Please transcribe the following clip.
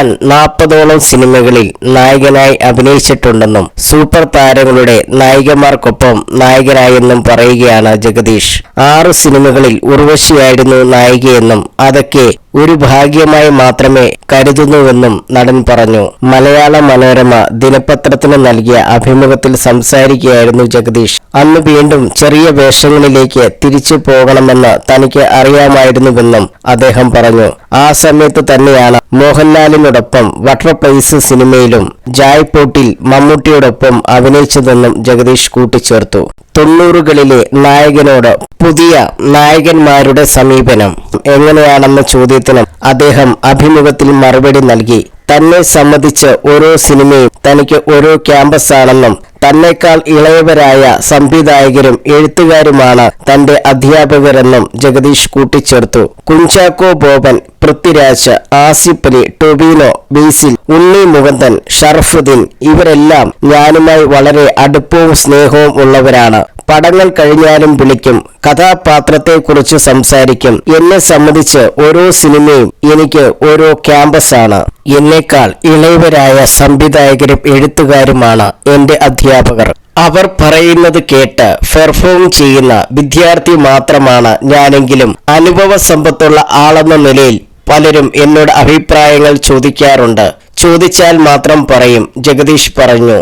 താൻ 40ഓളം സിനിമകളിൽ നായകനായി അഭിനയിച്ചിട്ടുണ്ടെന്നും സൂപ്പർ താരങ്ങളുടെ നായികമാർക്കൊപ്പം നായകനായെന്നും പറയുകയാണ് ജഗദീഷ്. 6 സിനിമകളിൽ ഉർവശിയായിരുന്നു നായികയെന്നും അതൊക്കെ ഒരു ഭാഗ്യമായി മാത്രമേ കരുതുന്നുവെന്നും നടൻ പറഞ്ഞു. മലയാള മനോരമ ദിനപത്രത്തിന് നൽകിയ അഭിമുഖത്തിൽ സംസാരിക്കുകയായിരുന്നു ജഗദീഷ്. അന്ന് വീണ്ടും ചെറിയ വേഷങ്ങളിലേക്ക് തിരിച്ചു പോകണമെന്ന് തനിക്ക് അറിയാമായിരുന്നുവെന്നും അദ്ദേഹം പറഞ്ഞു. ആ സമയത്ത് തന്നെയാണ് മോഹൻലാലിനോടൊപ്പം വട്ടർപ്രൈസ് സിനിമയിലും ജായ്പോട്ടിൽ മമ്മൂട്ടിയോടൊപ്പം അഭിനയിച്ചതെന്നും ജഗദീഷ് കൂട്ടിച്ചേർത്തു. 90കളിലെ നായകനോട് പുതിയ നായകന്മാരുടെ സമീപനം എങ്ങനെയാണെന്ന ചോദ്യത്തിന് അദ്ദേഹം അഭിമുഖത്തിൽ മറുപടി നൽകി. തന്നെ സംബന്ധിച്ച് ഓരോ സിനിമയും തനിക്ക് ഓരോ ക്യാമ്പസാണെന്നും തന്നെക്കാൾ ഇളയവരായ സംവിധായകരും എഴുത്തുകാരുമാണ് തന്റെ അധ്യാപകരെന്നും ജഗദീഷ് കൂട്ടിച്ചേർത്തു. കുഞ്ചാക്കോ ബോബൻ, പൃഥ്വിരാജ്, ആസിഫ് അലി, ടൊവിനോ, ബേസിൽ, ഉണ്ണി മുകുന്ദൻ, ഷറഫുദ്ദീൻ ഇവരെല്ലാം ഞാനുമായി വളരെ അടുപ്പവും സ്നേഹവും ഉള്ളവരാണ്. പടങ്ങൾ കഴിഞ്ഞാലും വിളിക്കും, കഥാപാത്രത്തെക്കുറിച്ച് സംസാരിക്കും. എന്നെ സംബന്ധിച്ച് ഓരോ സിനിമയും എനിക്ക് ഓരോ ക്യാമ്പസാണ്. എന്നേക്കാൾ ഇളയവരായ സംവിധായകരും എഴുത്തുകാരുമാണ് എന്റെ അധ്യാപകർ. അവർ പറയുന്നത് കേട്ട് പെർഫോം ചെയ്യുന്ന വിദ്യാർത്ഥി മാത്രമാണ് ഞാനെങ്കിലും അനുഭവ സമ്പത്തുള്ള ആളെന്ന നിലയിൽ പലരും എന്നോട് അഭിപ്രായങ്ങൾ ചോദിക്കാറുണ്ട്. ചോദിച്ചാൽ മാത്രം പറയും, ജഗദീഷ് പറഞ്ഞു.